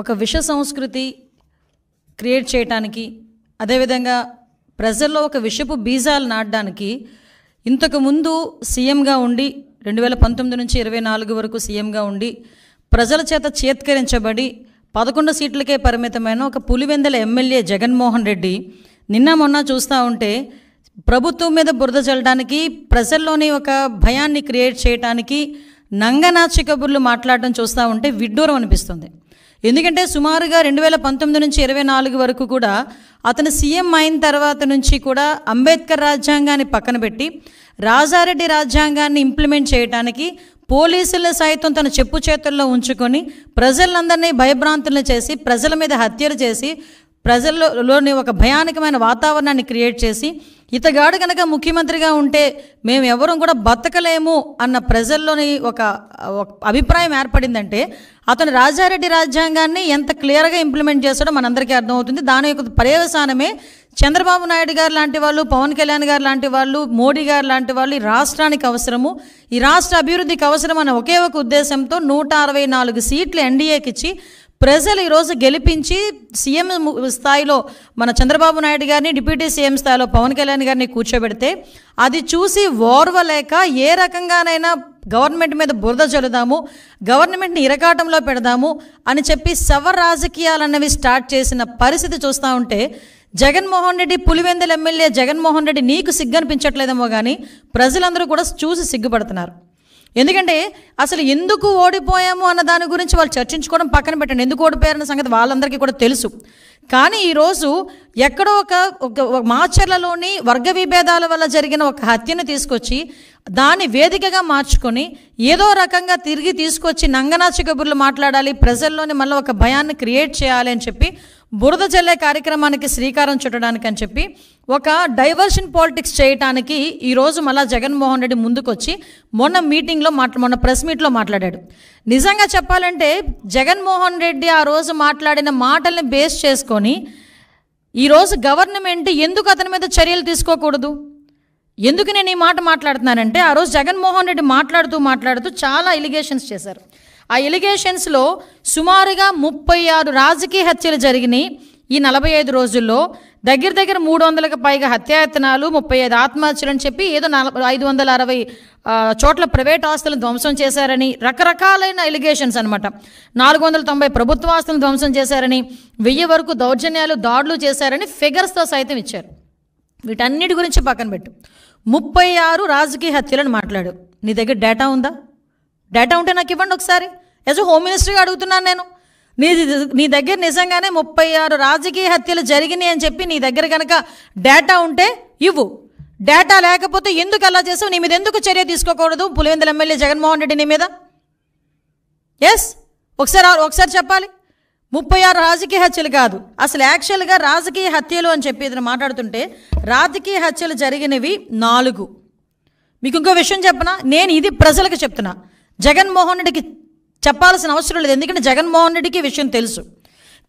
ఒక విష సంస్కృతి క్రియేట్ చేయడానికి, అదేవిధంగా ప్రజల్లో ఒక విషపు బీజాలు నాటడానికి ఇంతకుముందు సీఎంగా ఉండి 2019 నుంచి 24 వరకు సీఎంగా ఉండి ప్రజల చేత చేత్కరించబడి 11 సీట్లకే పరిమితమైన ఒక పులివెందుల ఎమ్మెల్యే జగన్మోహన్ రెడ్డి నిన్న మొన్న చూస్తూ ఉంటే ప్రభుత్వం మీద బురద చల్లడానికి, ప్రజల్లోని ఒక భయాన్ని క్రియేట్ చేయడానికి నంగనాచి కబుర్లు మాట్లాడడం చూస్తూ ఉంటే విడ్డూరం అనిపిస్తుంది. ఎందుకంటే సుమారుగా 2019 నుంచి 24 వరకు కూడా అతను సీఎం అయిన తర్వాత నుంచి కూడా అంబేద్కర్ రాజ్యాంగాన్ని పక్కన పెట్టి రాజారెడ్డి రాజ్యాంగాన్ని ఇంప్లిమెంట్ చేయడానికి పోలీసుల సైతం తన చెప్పు చేతుల్లో ఉంచుకొని ప్రజలందరినీ భయభ్రాంతులను చేసి, ప్రజల మీద హత్యలు చేసి, ప్రజల్లోని ఒక భయానకమైన వాతావరణాన్ని క్రియేట్ చేసి, ఇతగాడు కనుక ముఖ్యమంత్రిగా ఉంటే మేము ఎవరూ కూడా బతకలేము అన్న ప్రజల్లోని ఒక అభిప్రాయం ఏర్పడిందంటే అతను రాజారెడ్డి రాజ్యాంగాన్ని ఎంత క్లియర్గా ఇంప్లిమెంట్ చేస్తాడో మనందరికీ అర్థమవుతుంది. దాని యొక్క పర్యవసానమే చంద్రబాబు నాయుడు గారు లాంటి వాళ్ళు, పవన్ కళ్యాణ్ గారు లాంటి వాళ్ళు, మోడీ గారు లాంటి వాళ్ళు ఈ రాష్ట్రానికి అవసరము, ఈ రాష్ట్ర అభివృద్ధికి అవసరం అన్న ఒకే ఒక ఉద్దేశంతో 164 సీట్లు ఎన్డీఏకి ఇచ్చి ప్రజలు ఈరోజు గెలిపించి సీఎం స్థాయిలో మన చంద్రబాబు నాయుడు గారిని, డిప్యూటీ సీఎం స్థాయిలో పవన్ కళ్యాణ్ గారిని కూర్చోబెడితే అది చూసి ఓర్వలేక ఏ రకంగానైనా గవర్నమెంట్ మీద బురద చల్లుదాము, గవర్నమెంట్ని ఇరకాటంలో పెడదాము అని చెప్పి శవ రాజకీయాలు అన్నవి స్టార్ట్ చేసిన పరిస్థితి చూస్తూ ఉంటే జగన్మోహన్ రెడ్డి, పులివెందుల ఎమ్మెల్యే జగన్మోహన్ రెడ్డి నీకు సిగ్గనిపించట్లేదేమో కానీ ప్రజలందరూ కూడా చూసి సిగ్గుపడుతున్నారు. ఎందుకంటే అసలు ఎందుకు ఓడిపోయాము అన్న దాని గురించి వాళ్ళు చర్చించుకోవడం పక్కన పెట్టండి. ఎందుకు ఓడిపోయారన్న సంగతి వాళ్ళందరికీ కూడా తెలుసు. కానీ ఈరోజు ఎక్కడో ఒక మాచర్లలోని వర్గ విభేదాల వల్ల జరిగిన ఒక హత్యను తీసుకొచ్చి దాన్ని వేదికగా మార్చుకొని ఏదో రకంగా తిరిగి తీసుకొచ్చి నంగనాచి కబుర్లు మాట్లాడాలి, ప్రజల్లోని మళ్ళీ ఒక భయాన్ని క్రియేట్ చేయాలి అని చెప్పి బురద జల్లే కార్యక్రమానికి శ్రీకారం చుట్టడానికి అని చెప్పి ఒక డైవర్షన్ పాలిటిక్స్ చేయడానికి ఈరోజు మళ్ళీ జగన్మోహన్ రెడ్డి ముందుకొచ్చి మొన్న ప్రెస్ మీట్లో మాట్లాడాడు. నిజంగా చెప్పాలంటే జగన్మోహన్ రెడ్డి ఆ రోజు మాట్లాడిన మాటల్ని బేస్ చేసుకొని ఈరోజు గవర్నమెంట్ ఎందుకు అతని మీద చర్యలు తీసుకోకూడదు? ఎందుకు నేను ఈ మాట మాట్లాడుతున్నానంటే ఆ రోజు జగన్మోహన్ రెడ్డి మాట్లాడుతూ చాలా ఎలిగేషన్స్ చేశారు. ఆ ఎలిగేషన్స్లో సుమారుగా 36 రాజకీయ హత్యలు జరిగినాయి ఈ 45 రోజుల్లో. దగ్గర 300కు పైగా హత్యాయత్నాలు, 35 ఆత్మహత్యలు అని చెప్పి ఏదో 560 చోట్ల ప్రైవేట్ ఆస్తులను ధ్వంసం చేశారని రకరకాలైన ఎలిగేషన్స్ అనమాట. 490 ప్రభుత్వ ఆస్తులను ధ్వంసం చేశారని, 1000 వరకు దౌర్జన్యాలు, దాడులు చేశారని ఫిగర్స్తో సైతం ఇచ్చారు. వీటన్నిటి గురించి పక్కన పెట్టు. 36 రాజకీయ హత్యలను మాట్లాడు. నీ దగ్గర డేటా ఉందా? డేటా ఉంటే నాకు ఇవ్వండి ఒకసారి. యాజ్ హోమ్ మినిస్టర్గా అడుగుతున్నాను నేను. నీ దగ్గర నిజంగానే 36 రాజకీయ హత్యలు జరిగినాయి అని చెప్పి నీ దగ్గర కనుక డేటా ఉంటే ఇవ్వు. డేటా లేకపోతే ఎందుకు అలా చేసావు? నీ మీద ఎందుకు చర్య తీసుకోకూడదు పులివెందుల ఎమ్మెల్యే జగన్మోహన్ రెడ్డి నీ మీద? ఎస్, ఒకసారి చెప్పాలి. 36 రాజకీయ హత్యలు కాదు, అసలు యాక్చువల్గా రాజకీయ హత్యలు అని చెప్పి ఏదైనా మాట్లాడుతుంటే రాజకీయ హత్యలు జరిగినవి 4. మీకు ఇంకో విషయం చెప్పనా? నేను ఇది ప్రజలకు చెప్తున్నా, జగన్మోహన్ రెడ్డికి చెప్పాల్సిన అవసరం లేదు. ఎందుకంటే జగన్మోహన్ రెడ్డికి విషయం తెలుసు.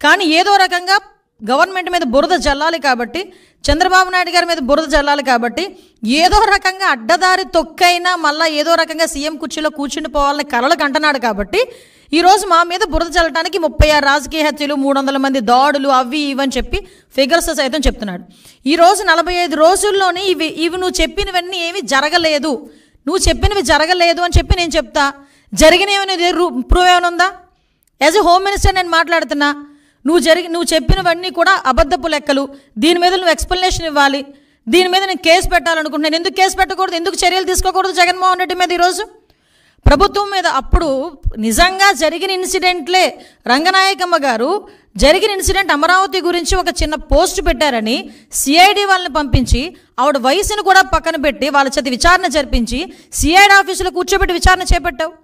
కానీ ఏదో రకంగా గవర్నమెంట్ మీద బురద జల్లాలి కాబట్టి, చంద్రబాబు నాయుడు గారి మీద బురద జల్లాలి కాబట్టి ఏదో రకంగా అడ్డదారి తొక్కైనా మళ్ళీ ఏదో రకంగా సీఎం కుర్చీలో కూర్చుని పోవాలని కలలకు అంటున్నాడు కాబట్టి ఈరోజు మా మీద బురద చల్లడానికి 36 రాజకీయ హత్యలు, 300 మంది దాడులు, అవి ఇవని చెప్పి ఫిగర్స్ సైతం చెప్తున్నాడు. ఈరోజు 45 రోజుల్లోనే ఇవి నువ్వు చెప్పినవన్నీ ఏమీ జరగలేదు, నువ్వు చెప్పినవి జరగలేదు అని చెప్పి నేను చెప్తా. జరిగినవి ప్రూవ్ ఏమైనా ఉందా? యాజ్ ఎ హోమ్ మినిస్టర్ నేను మాట్లాడుతున్నా. నువ్వు చెప్పినవన్నీ కూడా అబద్ధపు లెక్కలు. దీని మీద నువ్వు ఎక్స్ప్లెనేషన్ ఇవ్వాలి. దీని మీద నేను కేసు పెట్టాలనుకుంటున్నాను. ఎందుకు కేసు పెట్టకూడదు? ఎందుకు చర్యలు తీసుకోకూడదు జగన్మోహన్ రెడ్డి మీద? ఈరోజు ప్రభుత్వం మీద అప్పుడు నిజంగా జరిగిన ఇన్సిడెంట్లే రంగనాయకమ్మ గారు జరిగిన ఇన్సిడెంట్ అమరావతి గురించి ఒక చిన్న పోస్ట్ పెట్టారని సిఐడి వాళ్ళని పంపించి ఆవిడ వయసును కూడా పక్కన పెట్టి వాళ్ళ చేత విచారణ జరిపించి సిఐడి ఆఫీసులో కూర్చోబెట్టి విచారణ చేపట్టావు.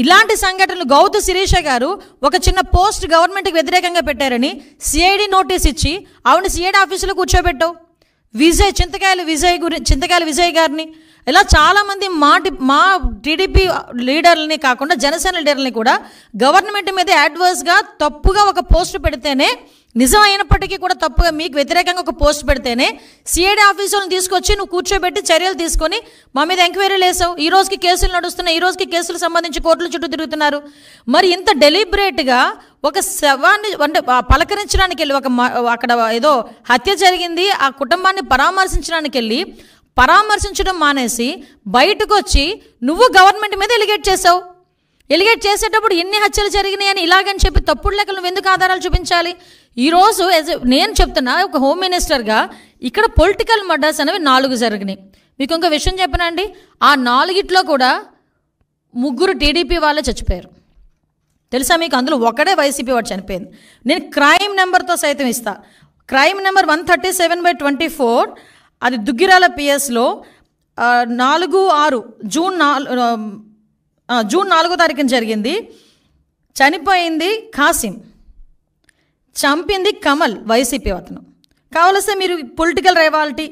ఇలాంటి సంఘటనలు గౌతు శిరీష గారు ఒక చిన్న పోస్ట్ గవర్నమెంట్కి వ్యతిరేకంగా పెట్టారని సిఐడి నోటీస్ ఇచ్చి ఆవిడని సిఐడి ఆఫీసులో కూర్చోబెట్టావు. చింతకాయల విజయ్ గారిని ఇలా చాలామంది మా టీడీపీ లీడర్లని కాకుండా జనసేన లీడర్లని కూడా గవర్నమెంట్ మీద యాడ్వర్స్గా తప్పుగా ఒక పోస్ట్ పెడితేనే, నిజం అయినప్పటికీ కూడా తప్పుగా మీకు వ్యతిరేకంగా ఒక పోస్ట్ పెడితేనే సిఐడి ఆఫీసులను తీసుకొచ్చి నువ్వు కూర్చోబెట్టి చర్యలు తీసుకొని మా మీద ఎంక్వైరీలు వేసావు. ఈ రోజుకి కేసులు నడుస్తున్నాయి, ఈ రోజుకి కేసులు సంబంధించి కోర్టుల చుట్టూ తిరుగుతున్నారు. మరి ఇంత డెలిబరేట్గా ఒక శవాన్ని అంటే పలకరించడానికి వెళ్ళి అక్కడ ఏదో హత్య జరిగింది, ఆ కుటుంబాన్ని పరామర్శించడానికి వెళ్ళి పరామర్శించడం మానేసి బయటకు వచ్చి నువ్వు గవర్నమెంట్ మీద ఎలిగేట్ చేసావు. ఎలిగేట్ చేసేటప్పుడు ఎన్ని హత్యలు జరిగినాయి అని ఇలాగని చెప్పి తప్పుడు లెక్కలు నువ్వు ఎందుకు ఆధారాలు చూపించాలి? ఈరోజు నేను చెప్తున్నా, ఒక హోమ్ మినిస్టర్గా ఇక్కడ పొలిటికల్ మర్డర్స్ అనేవి 4 జరిగినాయి. మీకు ఇంకో విషయం చెప్పనండి, ఆ 4గిట్లో కూడా 3 టీడీపీ వాళ్ళే చచ్చిపోయారు. తెలుసా మీకు? అందులో ఒకడే వైసీపీ వాడు చనిపోయింది. నేను క్రైమ్ నెంబర్తో సైతం ఇస్తా. క్రైమ్ నెంబర్ 137/24, అది దుగ్గిరాల పిఎస్లో 4/6 జూన్ 4వ తారీఖున జరిగింది. చనిపోయింది కాసిం, చంపింది కమల్, వైసీపీ అతను. కావలస్తే మీరు political rivalry,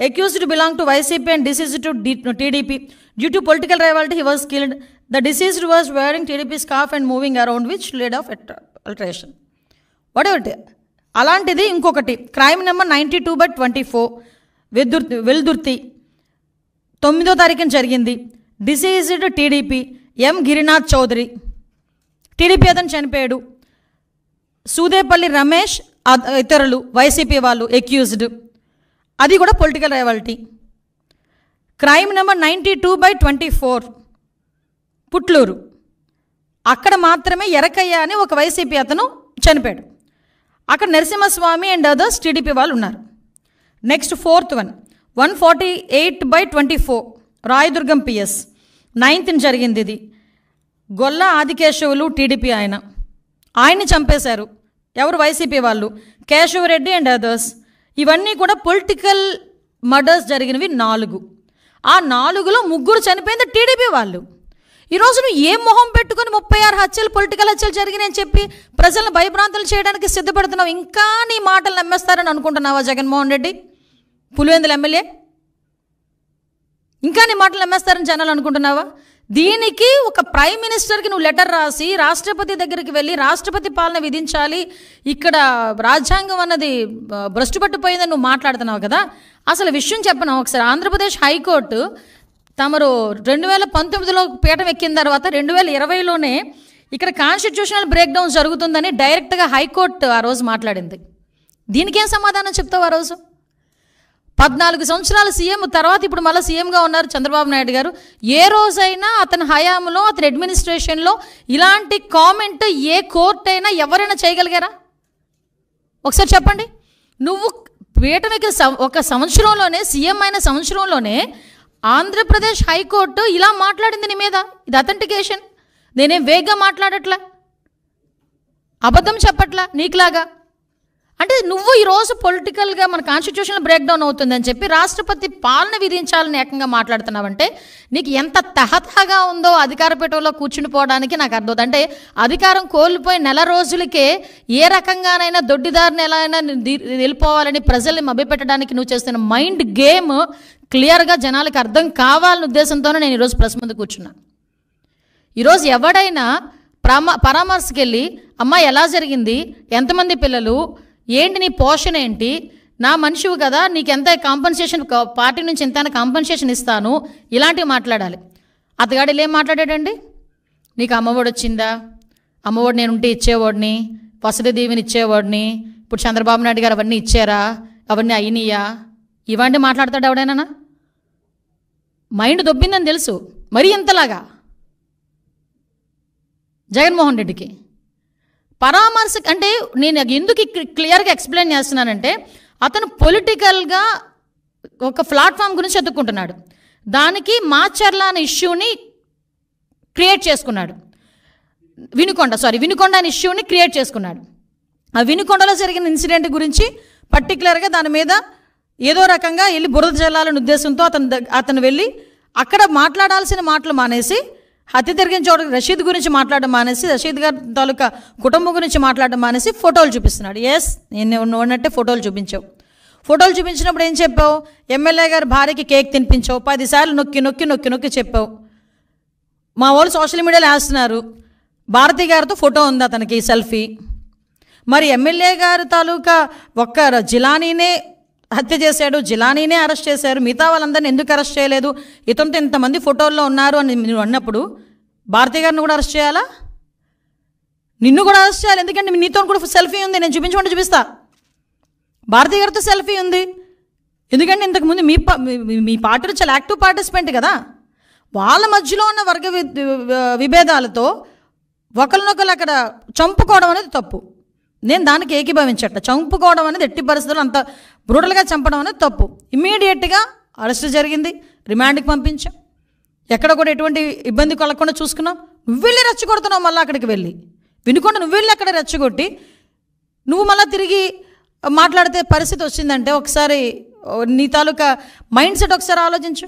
accused belong to YCP and deceased to TDP. Due to political rivalry he was killed. The deceased was wearing TDP scarf and moving around which led of alteration. What అలాంటిది ఇంకొకటి క్రైమ్ నెంబర్ 92/24 వెల్దుర్తి 9వ తారీఖున జరిగింది. Deceased TDP M Girinath Chowdary, TDP అతను చనిపోయాడు. సూదేపల్లి రమేష్ ఇతరులు YCP వాళ్ళు accused, అది కూడా political rivalry. Crime number 92/24 Putluru, అక్కడ మాత్రమే ఎరకయ్య అని ఒక వైసీపీ అతను చనిపోయాడు. అక్కడ నరసింహస్వామి అండ్ అదర్స్ టీడీపీ వాళ్ళు ఉన్నారు. Next 4th one 148/24 Rayadurgam PS 9th జరిగింది. ఇది గొల్ల ఆదికేశవులు టీడీపీ ఆయన్ని చంపేశారు. ఎవరు? వైసీపీ వాళ్ళు, కేశవరెడ్డి అండ్ అదర్స్. ఇవన్నీ కూడా పొలిటికల్ మర్డర్స్ జరిగినవి 4. ఆ 4లో 3 చనిపోయింది టీడీపీ వాళ్ళు. ఈరోజు నువ్వు ఏ మొహం పెట్టుకుని 36 హత్యలు పొలిటికల్ హత్యలు జరిగినాయని చెప్పి ప్రజలను భయభ్రాంతులు చేయడానికి సిద్ధపడుతున్నావు? ఇంకా నీ మాటలు నమ్మేస్తారని అనుకుంటున్నావా జగన్మోహన్ రెడ్డి, పులివెందుల ఎమ్మెల్యే? ఇంకా నీ మాటలు నమ్మేస్తారని జనాలు అనుకుంటున్నావా? దీనికి ఒక ప్రైమ్ మినిస్టర్కి నువ్వు లెటర్ రాసి రాష్ట్రపతి దగ్గరికి వెళ్ళి రాష్ట్రపతి పాలన విధించాలి, ఇక్కడ రాజ్యాంగం అన్నది భ్రష్టు పట్టిపోయిందని నువ్వు మాట్లాడుతున్నావు కదా. అసలు విషయం చెప్పను ఒకసారి. ఆంధ్రప్రదేశ్ హైకోర్టు తమరు 2019లో పీఠం ఎక్కిన తర్వాత 2020లోనే ఇక్కడ కాన్స్టిట్యూషనల్ బ్రేక్ డౌన్ జరుగుతుందని డైరెక్ట్గా హైకోర్టు ఆ రోజు మాట్లాడింది. దీనికేం సమాధానం చెప్తావు? ఆ రోజు 14 సంవత్సరాలు సీఎం తర్వాత ఇప్పుడు మళ్ళీ సీఎంగా ఉన్నారు చంద్రబాబు నాయుడు గారు. ఏ రోజైనా అతని హయాంలో, అతని అడ్మినిస్ట్రేషన్లో ఇలాంటి కామెంట్ ఏ కోర్టు అయినా ఎవరైనా చేయగలిగారా? ఒకసారి చెప్పండి. నువ్వు పీఠం ఎక్కిన ఒక సంవత్సరంలోనే, సీఎం అయిన సంవత్సరంలోనే ఆంధ్రప్రదేశ్ హైకోర్టు ఇలా మాట్లాడింది నీ మీద. ఇది అథెంటికేషన్. నేనేం వేగ్గా మాట్లాడట్లా, అబద్ధం చెప్పట్లా నీకులాగా. అంటే నువ్వు ఈరోజు పొలిటికల్గా మన కాన్స్టిట్యూషన్ బ్రేక్ డౌన్ అవుతుందని చెప్పి రాష్ట్రపతి పాలన విధించాలని ఏకంగా మాట్లాడుతున్నావంటే నీకు ఎంత తహతహగా ఉందో అధికార పీఠంలో కూర్చుని పోవడానికి నాకు అర్థం. అంటే అధికారం కోల్పోయి నెల రోజులకే ఏ రకంగానైనా దొడ్డిదారిని ఎలా అయినా వెళ్ళిపోవాలని ప్రజల్ని మభ్యపెట్టడానికి నువ్వు చేస్తున్న మైండ్ గేమ్ క్లియర్గా జనాలకు అర్థం కావాలనే ఉద్దేశంతోనే నేను ఈరోజు ప్రెస్ ముందు కూర్చున్నాను. ఈరోజు ఎవడైనా పరామర్శకి వెళ్ళి అమ్మ ఎలా జరిగింది, ఎంతమంది పిల్లలు, ఏంటి నీ పోషణ ఏంటి, నా మనిషివి కదా, నీకు ఎంత కాంపన్సేషన్, పార్టీ నుంచి ఎంత కాంపన్సేషన్ ఇస్తాను, ఇలాంటివి మాట్లాడాలి. అతగాడు ఏం మాట్లాడాడండి? నీకు అమ్మఒడి వచ్చిందా, అమ్మఒడి నేను ఉంటే ఇచ్చేవాడిని, వసతి దీవెని ఇచ్చేవాడిని, ఇప్పుడు చంద్రబాబు నాయుడు గారు అవన్నీ ఇచ్చారా, అవన్నీ అయినాయా, ఇవన్నీ మాట్లాడతాడు ఎవడైనా? మైండ్ దొబ్బిందని తెలుసు. మరీ ఇంతలాగా జగన్మోహన్ రెడ్డికి పరామర్శ అంటే నేను ఎందుకు క్లియర్గా ఎక్స్ప్లెయిన్ చేస్తున్నానంటే అతను పొలిటికల్గా ఒక ప్లాట్ఫామ్ గురించి ఎత్తుక్కుంటున్నాడు. దానికి మాచర్ల అనే ఇష్యూని క్రియేట్ చేసుకున్నాడు. వినుకొండ అనే ఇష్యూని క్రియేట్ చేసుకున్నాడు. ఆ వినుకొండలో జరిగిన ఇన్సిడెంట్ గురించి పర్టికులర్గా దాని మీద ఏదో రకంగా వెళ్ళి బురద జల్లాలనే ఉద్దేశంతో అతను వెళ్ళి అక్కడ మాట్లాడాల్సిన మాటలు మానేసి, హత్య జరిగిన చోట రషీద్ గురించి మాట్లాడడం మానేసి, రషీద్ గారి తాలూకా కుటుంబం గురించి మాట్లాడడం మానేసి ఫోటోలు చూపిస్తున్నాడు. ఎస్, నేను ఉన్నట్టే ఫోటోలు చూపించావు. ఫోటోలు చూపించినప్పుడు ఏం చెప్పావు? ఎమ్మెల్యే గారి భార్యకి కేక్ తినిపించావు, 10 సార్లు నొక్కి నొక్కి నొక్కి నొక్కి చెప్పావు. మా వాళ్ళు సోషల్ మీడియాలో వేస్తున్నారు, భారతి గారితో ఫోటో ఉంది అతనికి సెల్ఫీ. మరి ఎమ్మెల్యే గారి తాలూకా ఒక్క జిలానీనే హత్య చేశాడు, జిలానీనే అరెస్ట్ చేశారు, మిగతా వాళ్ళందరినీ ఎందుకు అరెస్ట్ చేయలేదు? ఇతనితో ఇంతమంది ఫోటోల్లో ఉన్నారు అని నువ్వు అన్నప్పుడు భారతి గారిని కూడా అరెస్ట్ చేయాలా? నిన్ను కూడా అరెస్ట్ చేయాలి, ఎందుకంటే నీతో కూడా సెల్ఫీ ఉంది. నేను చూపించమంటే చూపిస్తా. భారతి గారితో సెల్ఫీ ఉంది, ఎందుకంటే ఇంతకుముందు మీ పార్టీలో చాలా యాక్టివ్ పార్టిసిపెంట్ కదా. వాళ్ళ మధ్యలో ఉన్న వర్గ విభేదాలతో ఒకరినొకరు అక్కడ చంపుకోవడం అనేది తప్పు. నేను దానికి ఏకీభవించట. చంపుకోవడం అనేది ఎట్టి పరిస్థితుల్లో అంత బ్రూటల్గా చంపడం అనేది తప్పు. ఇమ్మీడియట్గా అరెస్ట్ జరిగింది, రిమాండ్కి పంపించాం. ఎక్కడ కూడా ఎటువంటి ఇబ్బంది కలగకుండా చూసుకున్నాం. నువ్వు వెళ్ళి రెచ్చగొడుతున్నావు, మళ్ళీ అక్కడికి వెళ్ళి వినుకుండా నువ్వు వెళ్ళి అక్కడ రెచ్చగొట్టి నువ్వు మళ్ళీ తిరిగి మాట్లాడితే పరిస్థితి వచ్చిందంటే ఒకసారి నీ తాలూకా మైండ్ సెట్ ఒకసారి ఆలోచించు.